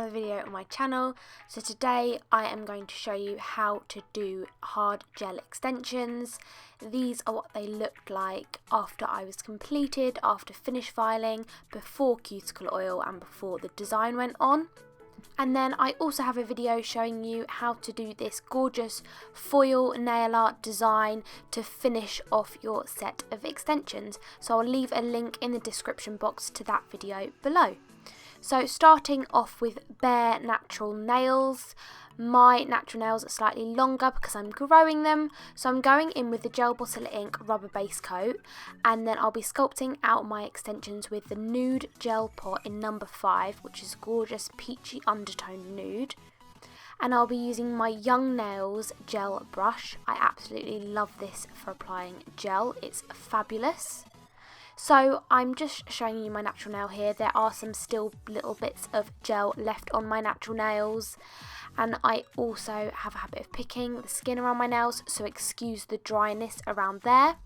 another video on my channel. So today I am going to show you how to do hard gel extensions. These are what they looked like after I was completed, after finish filing, before cuticle oil and before the design went on. And then I also have a video showing you how to do this gorgeous foil nail art design to finish off your set of extensions. So I'll leave a link in the description box to that video below. So starting off with bare natural nails. My natural nails are slightly longer because I'm growing them, so I'm going in with the gel bottle ink rubber base coat, and then I'll be sculpting out my extensions with the nude gel pot in number 5, which is gorgeous peachy undertone nude. And I'll be using my Young Nails gel brush. I absolutely love this for applying gel, it's fabulous. So I'm just showing you my natural nail here. There are some still little bits of gel left on my natural nails, and I also have a habit of picking the skin around my nails, so excuse the dryness around there.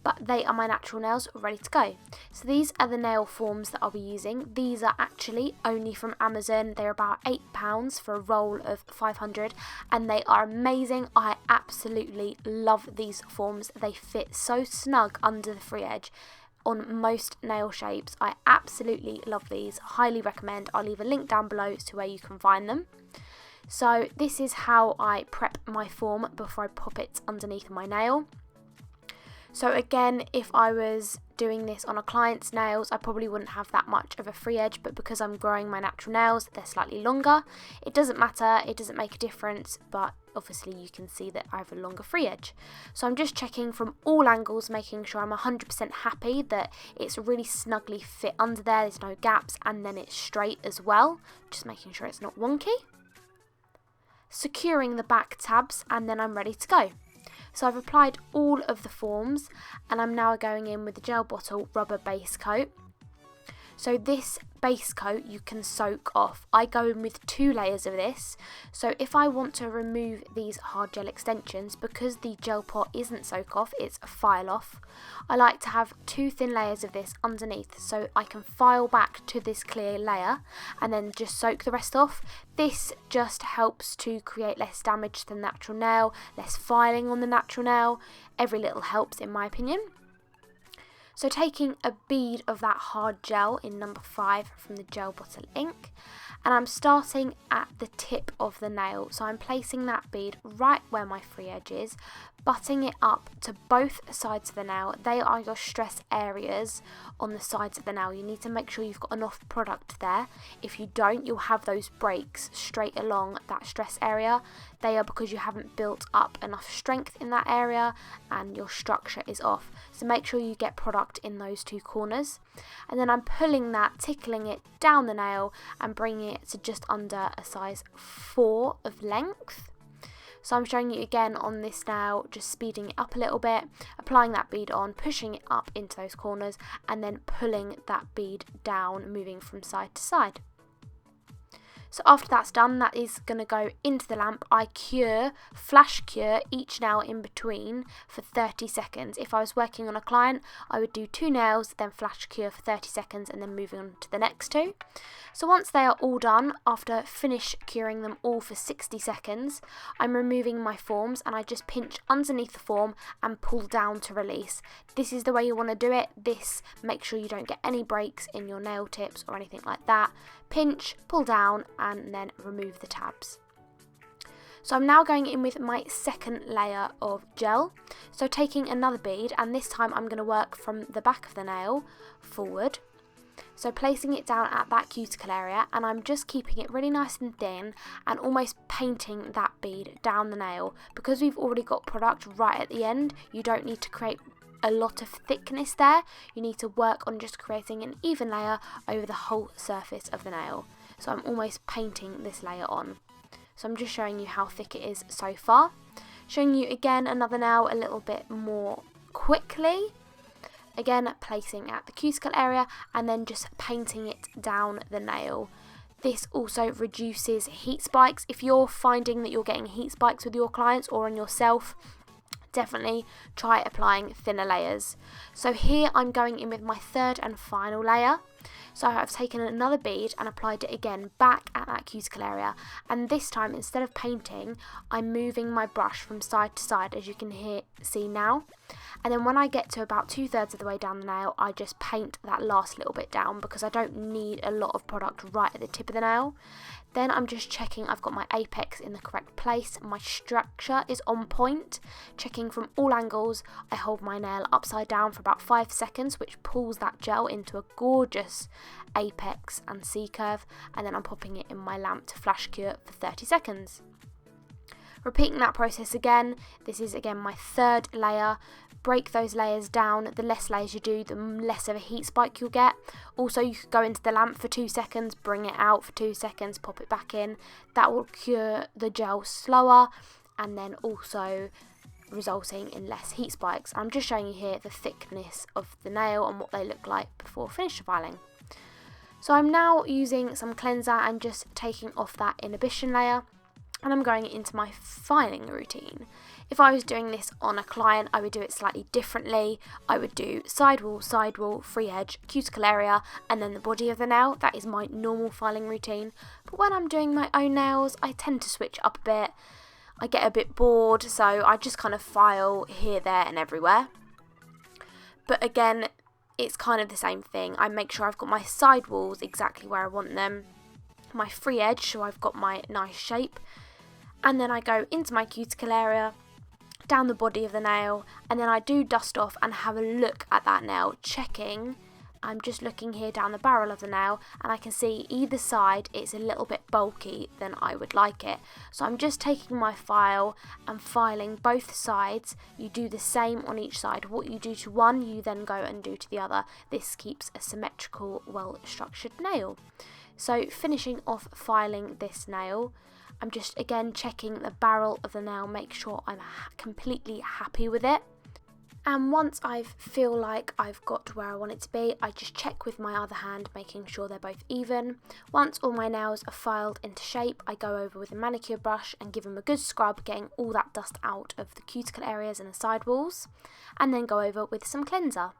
But they are my natural nails ready to go. So these are the nail forms that I'll be using. These are actually only from Amazon. They're about £8 for a roll of 500 and they are amazing. I absolutely love these forms. They fit so snug under the free edge on most nail shapes. I absolutely love these. Highly recommend. I'll leave a link down below to where you can find them. So this is how I prep my form before I pop it underneath my nail. So again, if I was doing this on a client's nails, I probably wouldn't have that much of a free edge, but because I'm growing my natural nails, they're slightly longer. It doesn't matter, it doesn't make a difference, but obviously you can see that I have a longer free edge. So I'm just checking from all angles, making sure I'm 100% happy that it's really snugly fit under there, there's no gaps, and then it's straight as well, just making sure it's not wonky. Securing the back tabs, and then I'm ready to go. So I've applied all of the forms and I'm now going in with the gel bottle rubber base coat. So this base coat you can soak off. I go in with 2 layers of this. So if I want to remove these hard gel extensions, because the gel pot isn't soak off, it's a file off, I like to have 2 thin layers of this underneath so I can file back to this clear layer and then just soak the rest off. This just helps to create less damage to the natural nail, less filing on the natural nail. Every little helps in my opinion. So taking a bead of that hard gel in number 5 from the gel bottle ink, and I'm starting at the tip of the nail. So I'm placing that bead right where my free edge is, butting it up to both sides of the nail. They are your stress areas on the sides of the nail. You need to make sure you've got enough product there. If you don't, you'll have those breaks straight along that stress area. They are because you haven't built up enough strength in that area and your structure is off. So make sure you get product in those 2 corners. And then I'm pulling that, tickling it down the nail and bringing it to just under a size 4 of length. So I'm showing you again on this now, just speeding it up a little bit, applying that bead on, pushing it up into those corners, and then pulling that bead down, moving from side to side. So after that's done, that is going to go into the lamp. I flash cure each nail in between for 30 seconds. If I was working on a client, I would do 2 nails, then flash cure for 30 seconds, and then moving on to the next 2. So once they are all done, after finish curing them all for 60 seconds, I'm removing my forms and I just pinch underneath the form and pull down to release. This is the way you want to do it. This, make sure you don't get any breaks in your nail tips or anything like that. Pinch, pull down, and then remove the tabs. So I'm now going in with my second layer of gel. So taking another bead, and this time I'm going to work from the back of the nail forward. So placing it down at that cuticle area, and I'm just keeping it really nice and thin and almost painting that bead down the nail. Because we've already got product right at the end, you don't need to create a lot of thickness there. You need to work on just creating an even layer over the whole surface of the nail. So I'm almost painting this layer on. So I'm just showing you how thick it is so far. Showing you again another nail a little bit more quickly. Again, placing at the cuticle area and then just painting it down the nail. This also reduces heat spikes. If you're finding that you're getting heat spikes with your clients or on yourself, definitely try applying thinner layers. So here I'm going in with my third and final layer. So I've taken another bead and applied it again back at that cuticle area, and this time instead of painting, I'm moving my brush from side to side, as you can see now. And then when I get to about 2/3 of the way down the nail, I just paint that last little bit down because I don't need a lot of product right at the tip of the nail. Then I'm just checking I've got my apex in the correct place, my structure is on point, checking from all angles. I hold my nail upside down for about 5 seconds, which pulls that gel into a gorgeous apex and C-curve, and then I'm popping it in my lamp to flash cure for 30 seconds. Repeating that process again. This is again my 3rd layer. Break those layers down. The less layers you do, the less of a heat spike you'll get. Also, you could go into the lamp for 2 seconds, bring it out for 2 seconds, pop it back in. That will cure the gel slower, and then also resulting in less heat spikes. I'm just showing you here the thickness of the nail and what they look like before finish filing. So I'm now using some cleanser and just taking off that inhibition layer, and I'm going into my filing routine. If I was doing this on a client, I would do it slightly differently. I would do sidewall, free edge, cuticle area, and then the body of the nail. That is my normal filing routine. But when I'm doing my own nails, I tend to switch up a bit. I get a bit bored, so I just kind of file here, there, and everywhere. But again, it's kind of the same thing. I make sure I've got my sidewalls exactly where I want them, my free edge, so I've got my nice shape, and then I go into my cuticle area, down the body of the nail, and then I do dust off and have a look at that nail, checking. I'm just looking here down the barrel of the nail, and I can see either side it's a little bit bulky than I would like it. So I'm just taking my file and filing both sides. You do the same on each side. What you do to one, you then go and do to the other. This keeps a symmetrical, well-structured nail. So finishing off filing this nail, I'm just again checking the barrel of the nail, make sure I'm completely happy with it. And once I feel like I've got to where I want it to be, I just check with my other hand, making sure they're both even. Once all my nails are filed into shape, I go over with a manicure brush and give them a good scrub, getting all that dust out of the cuticle areas and the sidewalls, and then go over with some cleanser.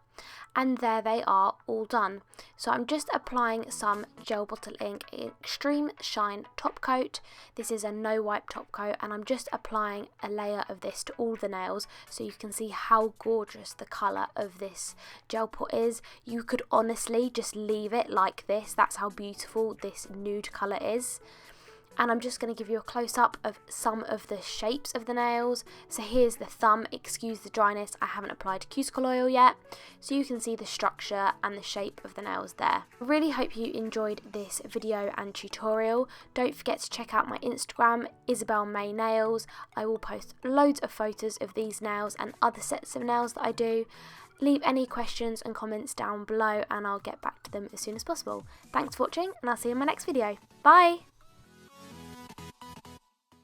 And there they are, all done. So I'm just applying some gel bottle ink extreme shine top coat. This is a no wipe top coat, and I'm just applying a layer of this to all the nails so you can see how gorgeous the colour of this gel pot is. You could honestly just leave it like this. That's how beautiful this nude colour is. And I'm just going to give you a close-up of some of the shapes of the nails. So here's the thumb, excuse the dryness, I haven't applied cuticle oil yet, so you can see the structure and the shape of the nails there. I really hope you enjoyed this video and tutorial. Don't forget to check out my Instagram, IsabelMayNails. I will post loads of photos of these nails and other sets of nails that I do. Leave any questions and comments down below and I'll get back to them as soon as possible. Thanks for watching, and I'll see you in my next video. Bye!